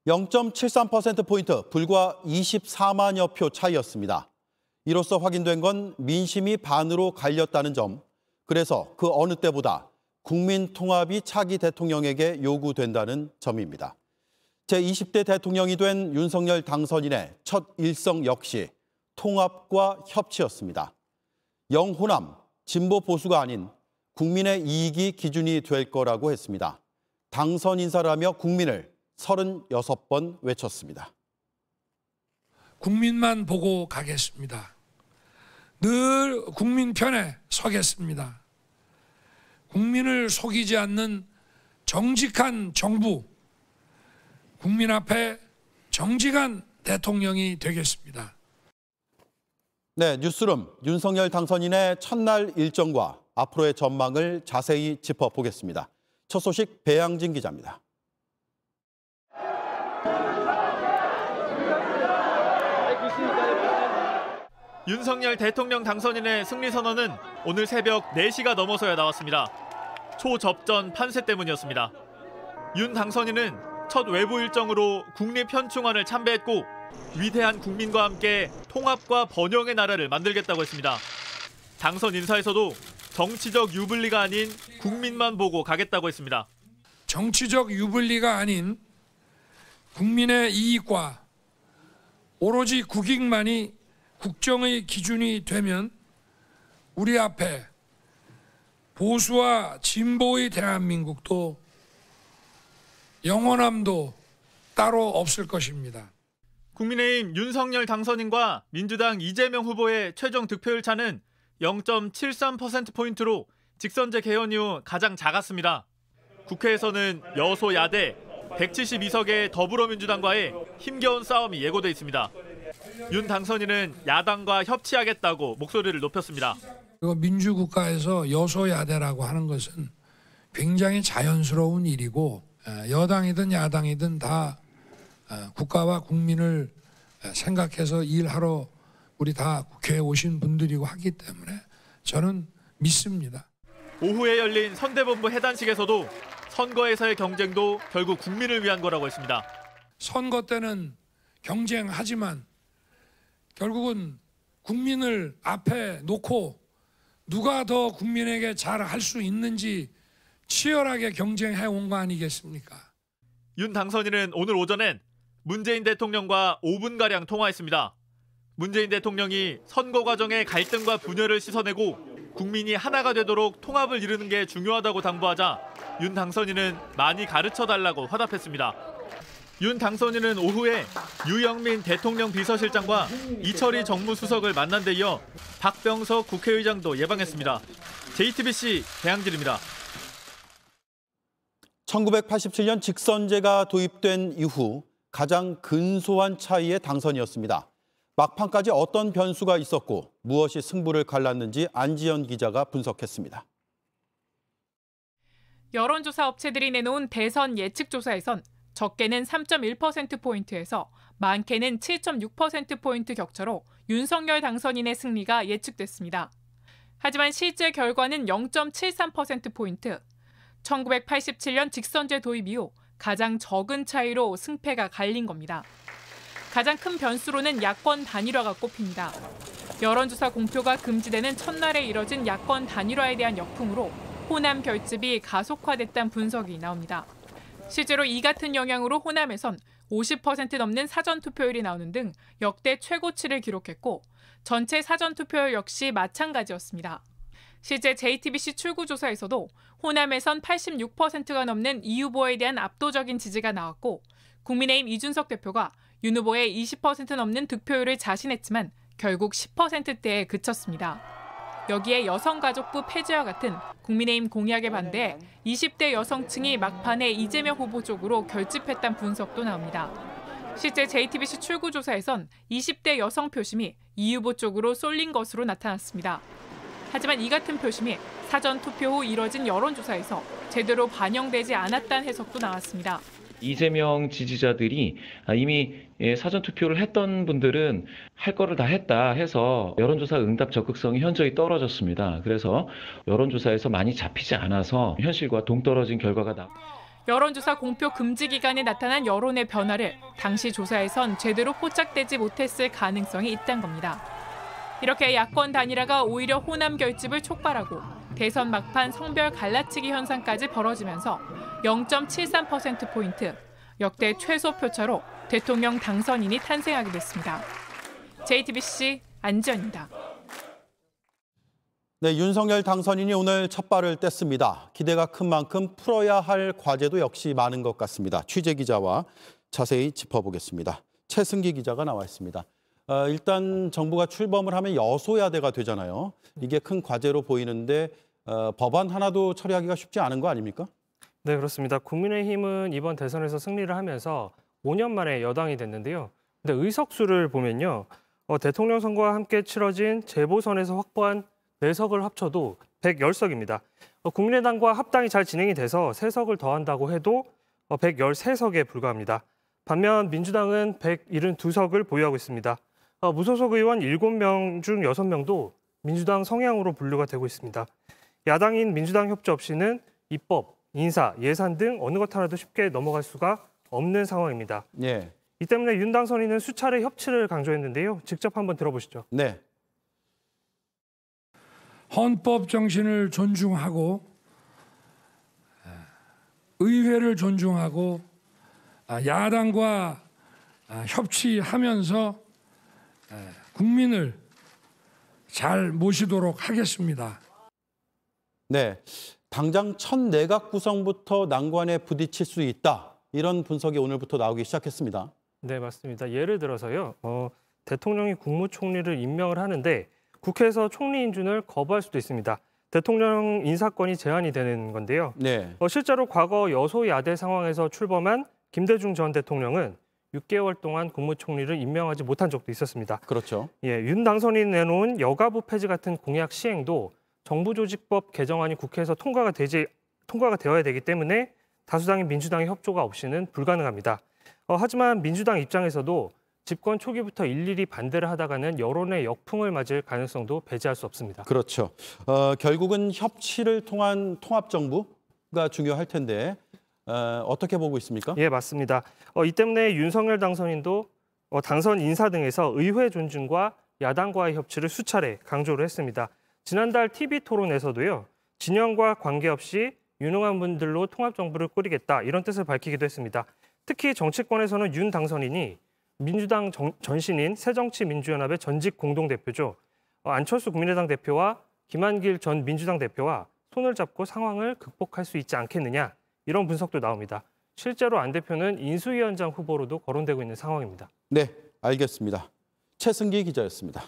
0.73%포인트, 불과 24만여 표 차이였습니다. 이로써 확인된 건 민심이 반으로 갈렸다는 점, 그래서 그 어느 때보다 국민 통합이 차기 대통령에게 요구된다는 점입니다. 제20대 대통령이 된 윤석열 당선인의 첫 일성 역시 통합과 협치였습니다. 영호남, 진보 보수가 아닌 국민의 이익이 기준이 될 거라고 했습니다. 당선 인사를 하며 국민을 36번 외쳤습니다. 국민만 보고 가겠습니다. 늘 국민 편에 서겠습니다. 국민을 속이지 않는 정직한 정부, 국민 앞에 정직한 대통령이 되겠습니다. 네, 뉴스룸 윤석열 당선인의 첫날 일정과 앞으로의 전망을 자세히 짚어보겠습니다. 첫 소식 배양진 기자입니다. 윤석열 대통령 당선인의 승리 선언은 오늘 새벽 4시가 넘어서야 나왔습니다. 초접전 판세 때문이었습니다. 윤 당선인은 첫 외부 일정으로 국립현충원을 참배했고 위대한 국민과 함께 통합과 번영의 나라를 만들겠다고 했습니다. 당선 인사에서도 정치적 유불리가 아닌 국민만 보고 가겠다고 했습니다. 정치적 유불리가 아닌 국민의 이익과 오로지 국익만이 국정의 기준이 되면 우리 앞에 보수와 진보의 대한민국도 영원함도 따로 없을 것입니다. 국민의힘 윤석열 당선인과 민주당 이재명 후보의 최종 득표율 차는 0.73%포인트로 직선제 개헌 이후 가장 작았습니다. 국회에서는 여소야대 172석의 더불어민주당과의 힘겨운 싸움이 예고돼 있습니다. 윤 당선인은 야당과 협치하겠다고 목소리를 높였습니다. 민주국가에서 여소야대라고 하는 것은 굉장히 자연스러운 일이고 여당이든 야당이든 다 국가와 국민을 생각해서 일하러 우리 다 국회에 오신 분들이고 하기 때문에 저는 믿습니다. 오후에 열린 선대본부 해단식에서도 선거에서의 경쟁도 결국 국민을 위한 거라고 했습니다. 선거 때는 경쟁하지만 결국은 국민을 앞에 놓고 누가 더 국민에게 잘할 수 있는지 치열하게 경쟁해 온 거 아니겠습니까? 윤 당선인은 오늘 오전엔 문재인 대통령과 5분가량 통화했습니다. 문재인 대통령이 선거 과정의 갈등과 분열을 씻어내고 국민이 하나가 되도록 통합을 이루는 게 중요하다고 당부하자 윤 당선인은 많이 가르쳐달라고 화답했습니다. 윤 당선인은 오후에 유영민 대통령 비서실장과 이철희 정무수석을 만난 데 이어 박병석 국회의장도 예방했습니다. JTBC 배양진입니다. 1987년 직선제가 도입된 이후 가장 근소한 차이의 당선이었습니다. 막판까지 어떤 변수가 있었고 무엇이 승부를 갈랐는지 안지연 기자가 분석했습니다. 여론조사 업체들이 내놓은 대선 예측조사에선 적게는 3.1%포인트에서 많게는 7.6%포인트 격차로 윤석열 당선인의 승리가 예측됐습니다. 하지만 실제 결과는 0.73%포인트, 1987년 직선제 도입 이후 가장 적은 차이로 승패가 갈린 겁니다. 가장 큰 변수로는 야권 단일화가 꼽힙니다. 여론조사 공표가 금지되는 첫날에 이뤄진 야권 단일화에 대한 역풍으로 호남 결집이 가속화됐다는 분석이 나옵니다. 실제로 이 같은 영향으로 호남에선 50% 넘는 사전투표율이 나오는 등 역대 최고치를 기록했고 전체 사전투표율 역시 마찬가지였습니다. 실제 JTBC 출구조사에서도 호남에선 86%가 넘는 이 후보에 대한 압도적인 지지가 나왔고 국민의힘 이준석 대표가 윤 후보의 20% 넘는 득표율을 자신했지만 결국 10%대에 그쳤습니다. 여기에 여성가족부 폐지와 같은 국민의힘 공약에 반대해 20대 여성층이 막판에 이재명 후보 쪽으로 결집했다는 분석도 나옵니다. 실제 JTBC 출구조사에선 20대 여성 표심이 이 후보 쪽으로 쏠린 것으로 나타났습니다. 하지만 이 같은 표심이 사전 투표 후 이뤄진 여론조사에서 제대로 반영되지 않았다는 해석도 나왔습니다. 이재명 지지자들이 이미 사전투표를 했던 분들은 할 거를 다 했다 해서 여론조사 응답 적극성이 현저히 떨어졌습니다. 그래서 여론조사에서 많이 잡히지 않아서 현실과 동떨어진 결과가 나왔습니다. 여론조사 공표 금지 기간에 나타난 여론의 변화를 당시 조사에선 제대로 포착되지 못했을 가능성이 있다는 겁니다. 이렇게 야권 단일화가 오히려 호남 결집을 촉발하고 대선 막판 성별 갈라치기 현상까지 벌어지면서 0.73%포인트, 역대 최소 표차로 대통령 당선인이 탄생하게 됐습니다. JTBC 안지연입니다. 네, 윤석열 당선인이 오늘 첫 발을 뗐습니다. 기대가 큰 만큼 풀어야 할 과제도 역시 많은 것 같습니다. 취재 기자와 자세히 짚어보겠습니다. 최승기 기자가 나와 있습니다. 일단 정부가 출범을 하면 여소야대가 되잖아요. 이게 큰 과제로 보이는데 법안 하나도 처리하기가 쉽지 않은 거 아닙니까? 네, 그렇습니다. 국민의힘은 이번 대선에서 승리를 하면서 5년 만에 여당이 됐는데요. 근데 의석수를 보면요. 대통령 선거와 함께 치러진 재보선에서 확보한 4석을 합쳐도 110석입니다. 국민의당과 합당이 잘 진행이 돼서 3석을 더한다고 해도 113석에 불과합니다. 반면 민주당은 172석을 보유하고 있습니다. 무소속 의원 7명 중 6명도 민주당 성향으로 분류가 되고 있습니다. 야당인 민주당 협조 없이는 입법, 인사, 예산 등 어느 것 하나도 쉽게 넘어갈 수가 없는 상황입니다. 예. 이 때문에 윤 당선인은 수차례 협치를 강조했는데요. 직접 한번 들어보시죠. 네. 헌법 정신을 존중하고 의회를 존중하고 야당과 협치하면서 국민을 잘 모시도록 하겠습니다. 네, 당장 첫 내각 구성부터 난관에 부딪힐 수 있다. 이런 분석이 오늘부터 나오기 시작했습니다. 네, 맞습니다. 예를 들어서요. 대통령이 국무총리를 임명을 하는데 국회에서 총리 인준을 거부할 수도 있습니다. 대통령 인사권이 제한이 되는 건데요. 네. 실제로 과거 여소야대 상황에서 출범한 김대중 전 대통령은 6개월 동안 국무총리를 임명하지 못한 적도 있었습니다. 그렇죠. 예, 윤 당선인이 내놓은 여가부 폐지 같은 공약 시행도 정부조직법 개정안이 국회에서 통과가 되어야 되기 때문에 다수당인 민주당의 협조가 없이는 불가능합니다. 하지만 민주당 입장에서도 집권 초기부터 일일이 반대를 하다가는 여론의 역풍을 맞을 가능성도 배제할 수 없습니다. 그렇죠. 결국은 협치를 통한 통합정부가 중요할 텐데 어떻게 보고 있습니까? 예, 맞습니다. 이 때문에 윤석열 당선인도 당선 인사 등에서 의회 존중과 야당과의 협치를 수차례 강조를 했습니다. 지난달 TV 토론에서도요. 진영과 관계없이 유능한 분들로 통합정부를 꾸리겠다 이런 뜻을 밝히기도 했습니다. 특히 정치권에서는 윤 당선인이 민주당 전신인 새정치민주연합의 전직 공동대표죠. 안철수 국민의당 대표와 김한길 전 민주당 대표와 손을 잡고 상황을 극복할 수 있지 않겠느냐 이런 분석도 나옵니다. 실제로 안 대표는 인수위원장 후보로도 거론되고 있는 상황입니다. 네, 알겠습니다. 최승기 기자였습니다.